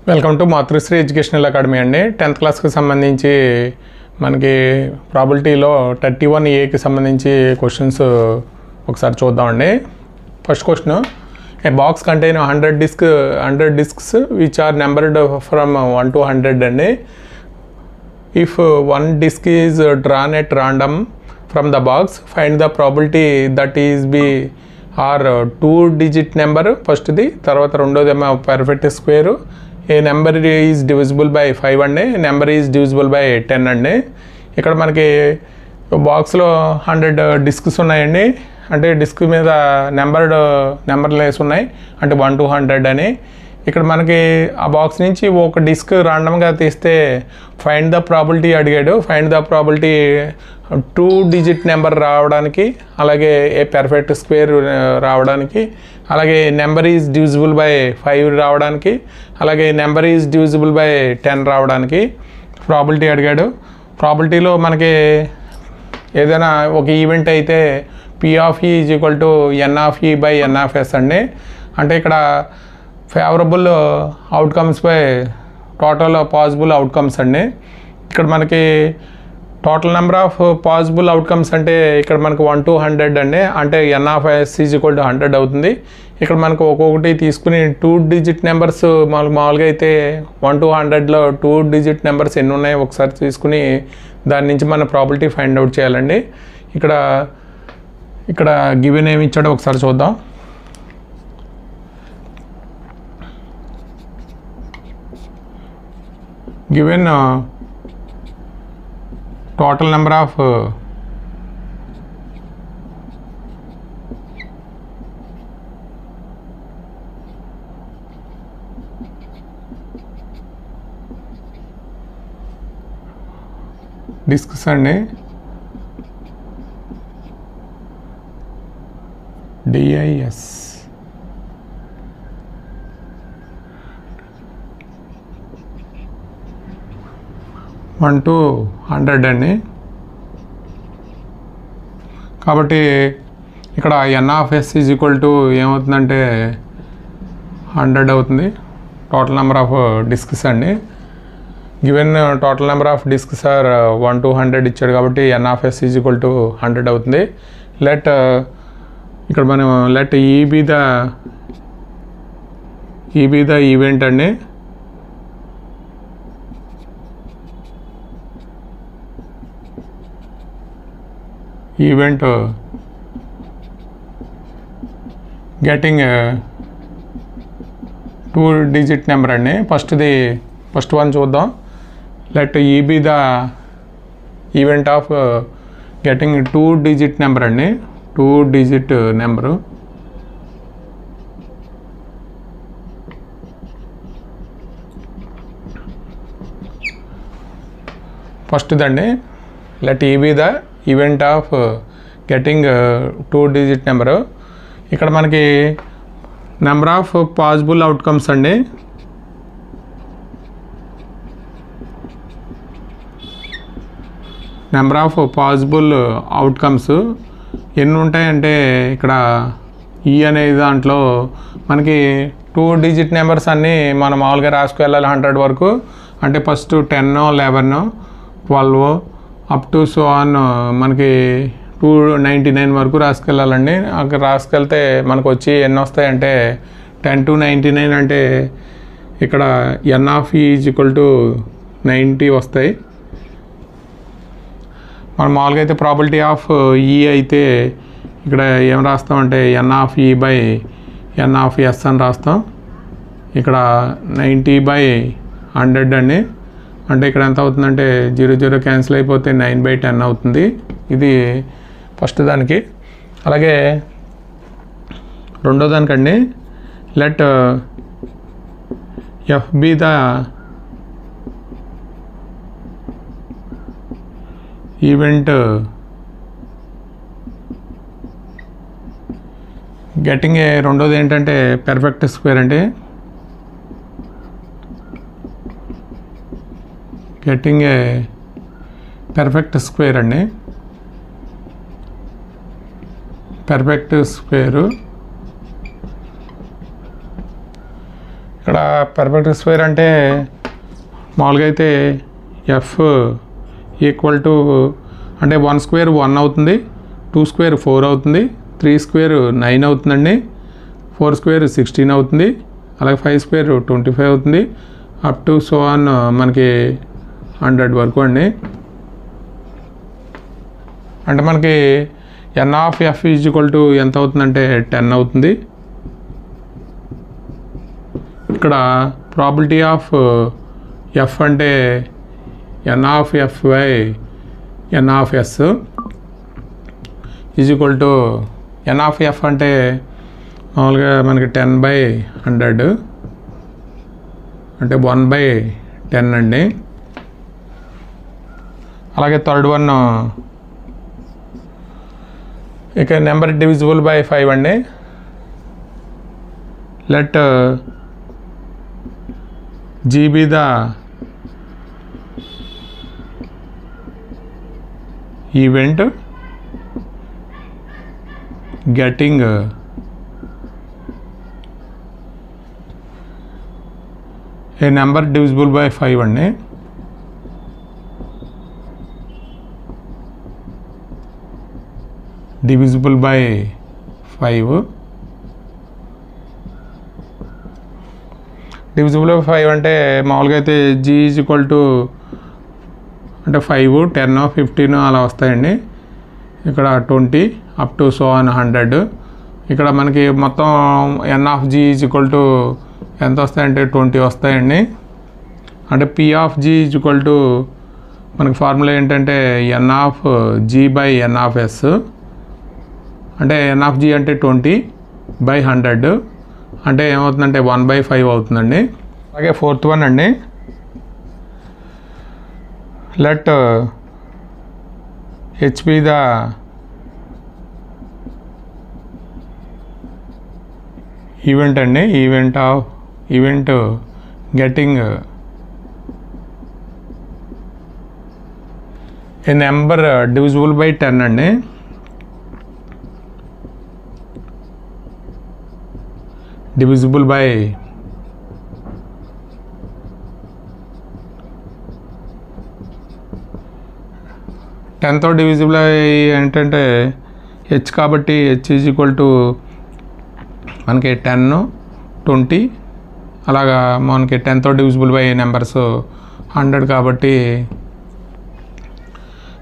Welcome to Matrusri educational academy అండి. 10th క్లాస్కి సంబంధించి మనకి ప్రాబిలిటీలో 31A సంబంధించి క్వశ్చన్స్ ఒకసారి చూద్దామండి. First question, a box contain 100 discs which are numbered from 1 to 100 అండి. If 1 disc is drawn at random from the box, find the probability that is be or 2-digit number ఫస్ట్ది, తర్వాత రెండోదేమో perfect square, a number is divisible by 5 అండి, number is divisible by 10 అండి. ఇక్కడ మనకి బాక్స్లో 100 discs ఉన్నాయండి. అంటే డిస్క్ మీద నెంబర్లేస్ ఉన్నాయి, అంటే 1 to 100 అని. ఇక్కడ మనకి ఆ బాక్స్ నుంచి ఒక డిస్క్ రాండమ్గా తీస్తే ఫైండ్ ద ప్రాబిలిటీ అడిగాడు. Find the probability 2-digit number రావడానికి, అలాగే ఏ పర్ఫెక్ట్ స్క్వేర్ రావడానికి, అలాగే నెంబర్ ఈజ్ డివిజిబుల్ బై 5 రావడానికి, అలాగే నెంబర్ ఈజ్ డివిజిబుల్ బై 10 రావడానికి ప్రాబిలిటీ అడిగాడు. ప్రాబిలిటీలో మనకి ఏదైనా ఒక ఈవెంట్ అయితే P(E) = N(E) by N(S) అండి. అంటే ఇక్కడ favourable outcomes by total possible outcomes అండి. ఇక్కడ మనకి total number of possible outcomes అంటే ఇక్కడ మనకు 1 to 100 అండి. అంటే N(S) = 100 అవుతుంది. ఇక్కడ మనకు ఒక్కొక్కటి తీసుకుని 2-digit నెంబర్స్ మామూలుగా అయితే 1 to 100లో 2-digit నెంబర్స్ ఎన్ని ఉన్నాయో ఒకసారి తీసుకుని దాని నుంచి మన ప్రాబిలిటీ ఫైండ్ అవుట్ చేయాలండి. ఇక్కడ గివెన్ ఏమి ఇచ్చాడో ఒకసారి చూద్దాం. Given total number of discs అండి, DIS. వన్ టు 100 అండి. కాబట్టి ఇక్కడ N(S) = ఏమవుతుందంటే 100 అవుతుంది. టోటల్ నెంబర్ ఆఫ్ డిస్క్స్ అండి. Given total number of discs are 1 to 100 ఇచ్చాడు కాబట్టి N(S) = 100 అవుతుంది. ఇక్కడ మనం E be the ఈవెంట్ అండి. ఈవెంట్ గెటింగ్ 2-digit నెంబర్ అండి. ఫస్ట్ వన్ చూద్దాం. E be the event of getting 2-digit number అండి. 2-digit number. ఫస్ట్దండి, E be the event of getting 2-digit number. ఇక్కడ మనకి నెంబర్ ఆఫ్ పాసిబుల్ అవుట్కమ్స్ అండి. Number of possible outcomes ఎన్ని ఉంటాయంటే ఇక్కడ ఈ అనే దాంట్లో మనకి 2-digit నెంబర్స్ అన్నీ మనం మామూలుగా రాసుకెళ్ళాలి 100 వరకు. అంటే first 10, 11, 12 up to so on మనకి 299 వరకు రాసుకెళ్ళాలండి. అక్కడ రాసుకెళ్తే మనకు వచ్చి ఎన్ని వస్తాయంటే 10 to 99 అంటే ఇక్కడ N(E) = 90 వస్తాయి. మనం మామూలుగా అయితే ప్రాబిలిటీ ఆఫ్ E అయితే ఇక్కడ ఏం రాస్తామంటే N(E) by N(S) అని రాస్తాం. ఇక్కడ 90 by 100 అండి. అంటే ఇక్కడ ఎంత అవుతుందంటే 0 క్యాన్సిల్ అయిపోతే 9/10 అవుతుంది. ఇది ఫస్ట్ దానికి. అలాగే రెండో దానికండి, let F be the event getting రెండోది ఏంటంటే పర్ఫెక్ట్ స్క్వేర్ అండి. గెటింగ్ ఏ పర్ఫెక్ట్ స్క్వేర్ అండి. పర్ఫెక్ట్ స్క్వేరు ఇక్కడ ఇక్కడ పర్ఫెక్ట్ స్క్వేర్ అంటే మామూలుగా అయితే ఎఫ్ ఈక్వల్ టు అంటే 1 స్క్వేర్ 1 అవుతుంది, 2 స్క్వేర్ 4 అవుతుంది, 3 స్క్వేర్ 9 అవుతుందండి, 4 స్క్వేర్ 16 అవుతుంది, అలాగే 5 స్క్వేర్ 25 అవుతుంది, అప్ టు సో ఆన్ మనకి 100 వరకు అండి. అంటే మనకి n of f is equal to ఎంత అవుతుందంటే 10 అవుతుంది. ఇక్కడ ప్రాబిలిటీ ఆఫ్ ఎఫ్ అంటే n of f by N of s is equal to N of f అంటే మామూలుగా మనకి 10/100 అంటే 1/10 అండి. అలాగే థర్డ్ వన్ ఇక నెంబర్ డివిజిబుల్ బై 5 అండి. Let G be the event getting a number divisible by 5 అండి. divisible by 5 డివిజిబుల్ బై 5 అంటే మామూలుగా అయితే G ఈజ్ ఈక్వల్ టు అంటే 5, 10, 15 అలా వస్తాయండి. ఇక్కడ 20 అప్ టు సో ఆన్ 100. ఇక్కడ మనకి మొత్తం n of G is equal to ఎంత వస్తాయంటే 20 వస్తాయండి. అంటే P of G is equal to మనకి ఫార్ములా ఏంటంటే n of G by N of yes. అంటే ఎన్ ఆఫ్ G అంటే 20/100 అంటే ఏమవుతుందంటే 1/5 అవుతుందండి. అలాగే ఫోర్త్ వన్ అండి. Let H be the event అండి. Event getting a number divisible by 10 అండి. divisible by 10తో డివిజిబుల్ ఏంటంటే హెచ్ కాబట్టి హెచ్ ఈజ్ ఈక్వల్ టు మనకి 10, 20 అలాగా మనకి 10తో డివిజిబుల్ బై నెంబర్స్ 100 కాబట్టి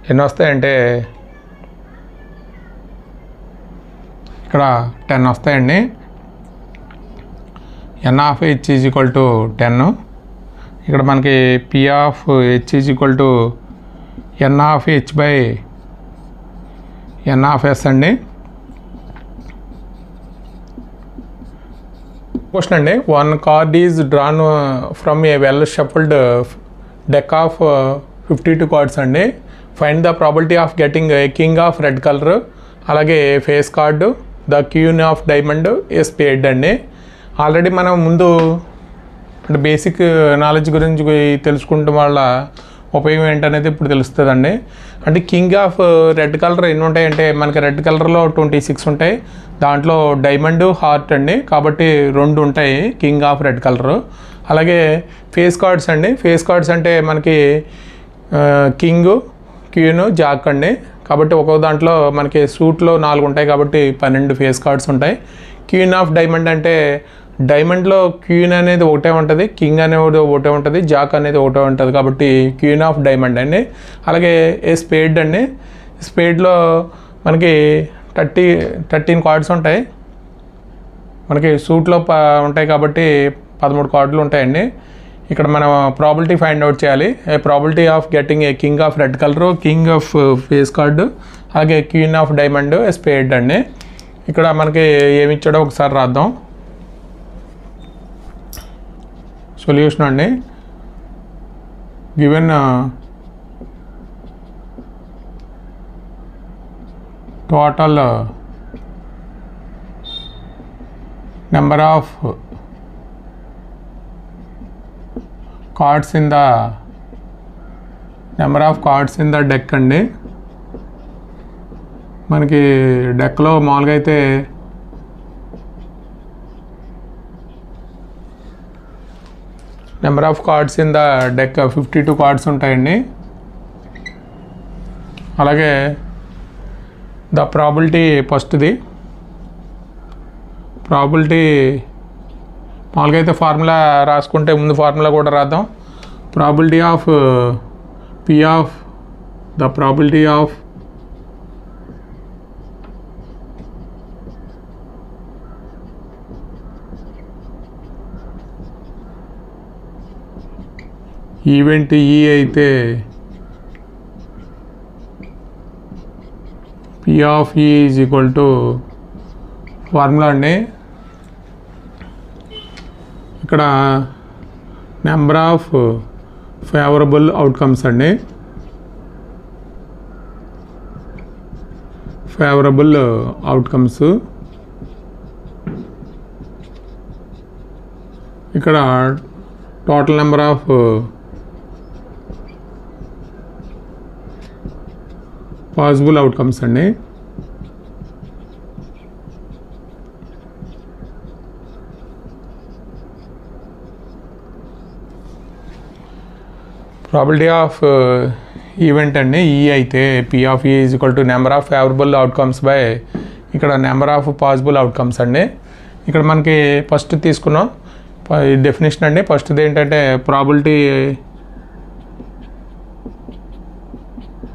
ఎన్ని వస్తాయంటే ఇక్కడ 10 వస్తాయండి. N of H is equal to 10. ఇక్కడ మనకి P of H is equal to N of H by N of s అండి. క్వశ్చన్ అండి. 1 card is drawn from a well shuffled deck of 52 cards అండి. Find the probability of getting a king of red colour, అలాగే face card, the queen of diamond, a spade అండి. Already మనం ముందు అంటే basic knowledge గురించి తెలుసుకుంటాం వల్ల ఉపయోగం ఏంటనేది ఇప్పుడు తెలుస్తుందండి. అంటే కింగ్ ఆఫ్ రెడ్ కలర్ ఎన్ని ఉంటాయంటే మనకి రెడ్ కలర్లో 26 ఉంటాయి. దాంట్లో డైమండ్, హార్ట్ అండి కాబట్టి 2 ఉంటాయి కింగ్ ఆఫ్ రెడ్ కలరు. అలాగే ఫేస్ కార్డ్స్ అండి. ఫేస్ కార్డ్స్ అంటే మనకి కింగ్, క్వీన్, జాక్ అండి. కాబట్టి ఒక్కో దాంట్లో మనకి సూట్లో 4 ఉంటాయి కాబట్టి 12 ఫేస్ కార్డ్స్ ఉంటాయి. క్వీన్ ఆఫ్ డైమండ్ అంటే డైమండ్లో క్వీన్ అనేది ఒకటే ఉంటుంది, కింగ్ అనేది ఒకటే ఉంటుంది, జాక్ అనేది ఒకటే ఉంటుంది కాబట్టి క్వీన్ ఆఫ్ డైమండ్ అండి. అలాగే ఏ స్పేడ్ అండి. స్పేడ్లో మనకి 13 కార్డ్స్ ఉంటాయి. మనకి సూట్లో ఉంటాయి కాబట్టి 13 కార్డులు ఉంటాయండి. ఇక్కడ మనం ప్రాబిలిటీ ఫైండ్ అవుట్ చేయాలి. A probability of getting a king of red colour, king of face card, అలాగే క్వీన్ ఆఫ్ డైమండ్, స్పేడ్ అండి. ఇక్కడ మనకి ఏమి ఇచ్చాడో ఒకసారి రాద్దాం. సొల్యూషన్ అండి. Given total number of cards in the deck అండి. మనకి డెక్లో మామూలుగా అయితే number of cards in the deck 52 cards ఉంటాయండి. అలాగే ద ప్రాబిలిటీ ఫస్ట్ది ప్రాబిలిటీ మామూలుగా అయితే ఫార్ములా రాసుకుంటే ముందు ఫార్ములా కూడా రాద్దాం. Probability of P of the probability of event ఈ అయితే P of E is equal to formula అండి. ఇక్కడ నెంబర్ ఆఫ్ ఫేవరబుల్ అవుట్కమ్స్ అండి. ఫేవరబుల్ అవుట్కమ్స్ ఇక్కడ total number of possible outcomes అండి. ప్రాబిలిటీ ఆఫ్ ఈవెంట్ అండి ఈ అయితే P of E is equal to number of favourable outcomes by ఇక్కడ number of possible outcomes అండి. ఇక్కడ మనకి ఫస్ట్ తీసుకున్నాం డెఫినేషన్ అండి. ఫస్ట్ది ఏంటంటే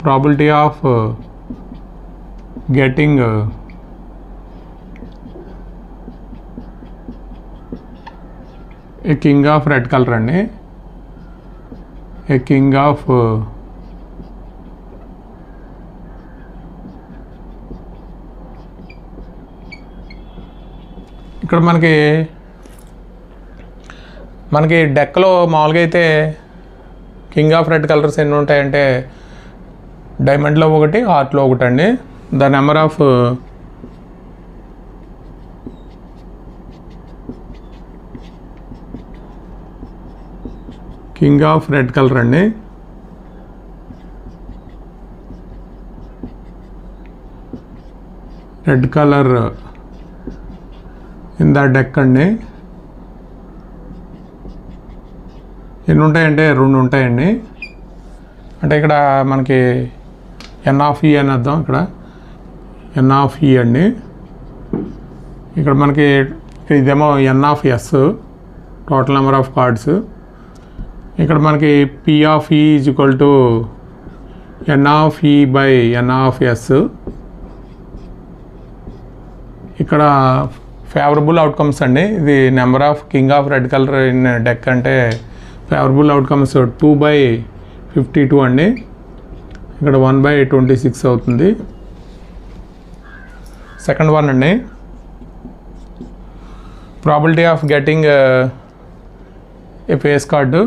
probability of getting a king of red colour అండి. ఏ కింగ్ ఆఫ్ ఇక్కడ మనకి డెక్లో మామూలుగా అయితే కింగ్ ఆఫ్ రెడ్ కలర్స్ ఎన్ని ఉంటాయంటే డైమండ్లో ఒకటి హార్ట్లో ఒకటి అండి. The number of king of red colour అండి. Red colour in the deck అండి. ఎన్ని ఉంటాయంటే 2 ఉంటాయండి. అంటే ఇక్కడ మనకి ఎన్ ఆఫ్ ఈ అని అర్థం. ఇక్కడ ఎన్ ఆఫ్ ఈ అండి. ఇక్కడ మనకి ఇదేమో n of s total number of cards. ఇక్కడ మనకి P of E is equal to N of E by N of s. ఇక్కడ ఫేవరబుల్ అవుట్కమ్స్ అండి. ఇది number of king of red colour in deck అంటే ఫేవరబుల్ అవుట్కమ్స్ 2/52 అండి. ఇక్కడ 1/26 అవుతుంది. Second one అండి probability of getting a face card.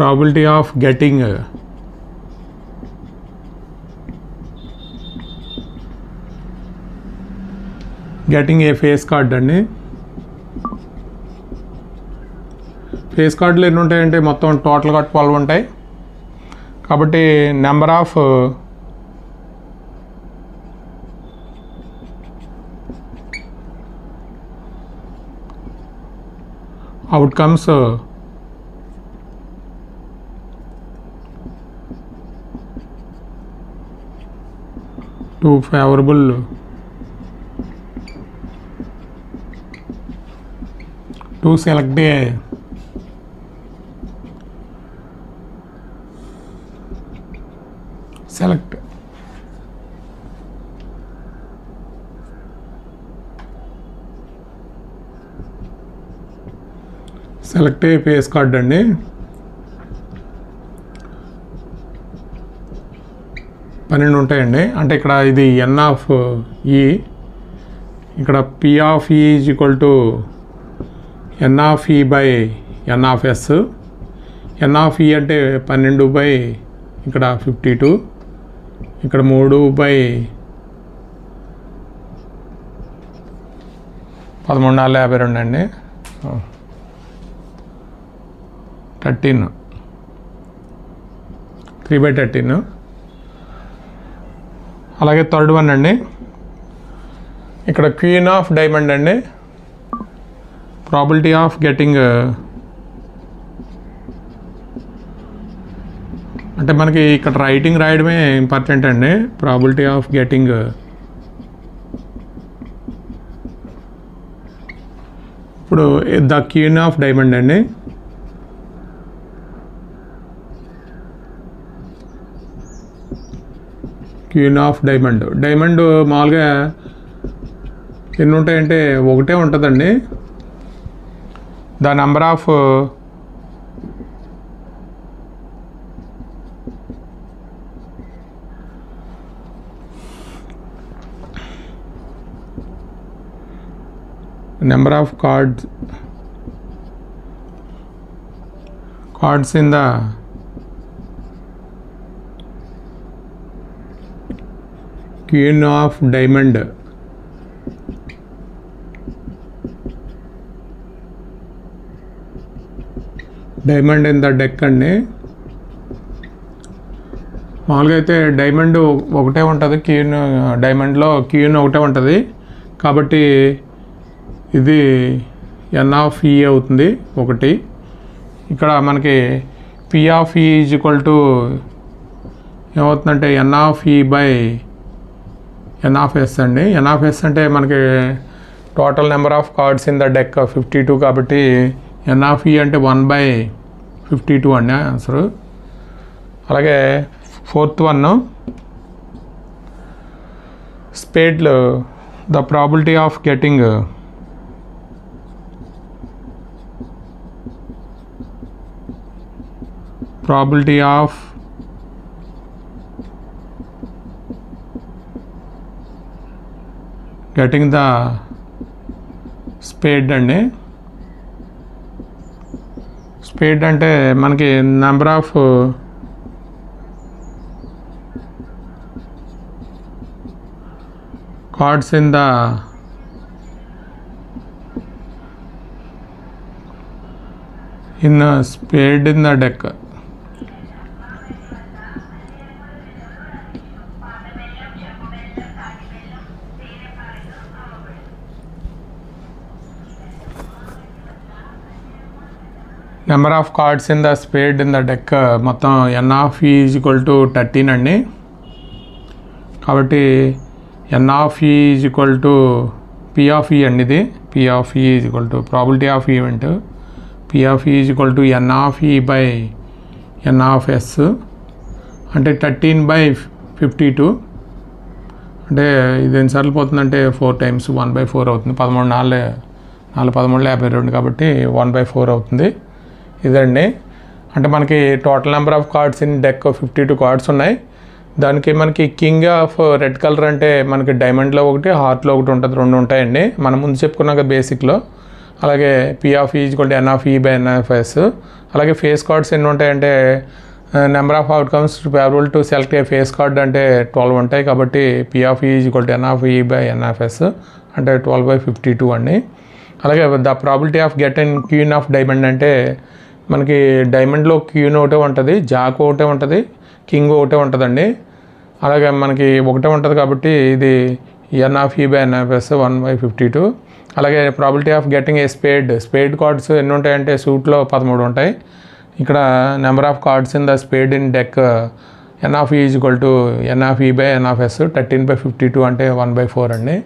Probability of getting a face card అండి. Face కార్డులు ఎన్ని ఉంటాయంటే మొత్తం టోటల్గా 12 ఉంటాయి. కాబట్టి number of outcomes to favourable to select a select A face card అండి. పన్నెండు ఉంటాయండి. అంటే ఇక్కడ ఇది ఎన్ ఆఫ్ ఈ, ఇక్కడ P of E is equal to N of E by N of s. N of E అంటే 12 by ఇక్కడ 52, ఇక్కడ 3/13/52 అండి. 13 3/13. అలాగే థర్డ్ వన్ అండి, ఇక్కడ క్వీన్ ఆఫ్ డైమండ్ అండి, ప్రాబిలిటీ ఆఫ్ గెటింగ్ అంటే మనకి ఇక్కడ రైటింగ్ రాయడమే ఇంపార్టెంట్ అండి. ప్రాబిలిటీ ఆఫ్ గెటింగ్ ఇప్పుడు ద క్వీన్ ఆఫ్ డైమండ్ అండి, క్వీన్ ఆఫ్ డైమండ్. డైమండ్ మామూలుగా ఎన్ని ఉంటాయంటే ఒకటే ఉంటుందండి. The number of cards in the queen of diamond in the deck అండి. మామూలుగా అయితే డైమండ్ ఒకటే ఉంటుంది, క్వీన్ డైమండ్లో క్వీన్ ఒకటే ఉంటుంది కాబట్టి ఇది ఎన్ ఆఫ్ ఈ అవుతుంది ఒకటి. ఇక్కడ మనకి P of E is equal to ఏమవుతుందంటే ఎన్ of E by N of s అండి. ఎన్ ఆఫ్ ఎస్ అంటే మనకి total number of cards in the deck 52 కాబట్టి ఎన్ ఆఫ్ ఈ అంటే 1/52 అండి ఆన్సరు. అలాగే ఫోర్త్ వన్, స్పేడ్లో the probability of getting probability of getting the spade అండి. స్పేడ్ అంటే మనకి number of cards in the spade in the deck. Number of cards in the spade in the deck మొత్తం n of E is equal to 13 అండి. కాబట్టి n of E is equal to P of E అండి. ఇది P of E is equal to probability of event, P of E is equal to N of E by N of yes అంటే 13/52 అంటే ఇది ఎన్నిసార్లు పోతుందంటే 4 times 1/4 అవుతుంది. 13 4 13 52 కాబట్టి 1/4 అవుతుంది. ఇదండి అంటే మనకి total number of cards in deck 52 cards ఉన్నాయి. దానికి మనకి కింగ్ ఆఫ్ రెడ్ కలర్ అంటే మనకి డైమండ్లో ఒకటి, హార్ట్లో ఒకటి ఉంటుంది, 2 ఉంటాయండి. మనం ముందు చెప్పుకున్నాం కదా బేసిక్లో. అలాగే పి ఆఫ్ ఈ equal to N of E by N of yes. అలాగే ఫేస్ కార్డ్స్ ఎన్ని ఉంటాయంటే number of outcomes favourable to select A face card అంటే 12 ఉంటాయి కాబట్టి పి ఆఫ్ ఈ equal to N of E by N of yes అంటే 12/52 అండి. అలాగే the probability of getting queen of diamond అంటే మనకి డైమండ్లో క్వీన్ ఒకటే ఉంటుంది, జాక్ ఒకటే ఉంటుంది, కింగ్ ఒకటే ఉంటుందండి. అలాగే మనకి ఒకటే ఉంటుంది కాబట్టి ఇది n of E by N of s 1/52. అలాగే probability of getting a spade cards ఎన్ని ఉంటాయంటే సూట్లో 13 ఉంటాయి. ఇక్కడ number of cards in the spade in deck n of E is equal to N of E by N of s 13/52 అంటే 1/4 అండి.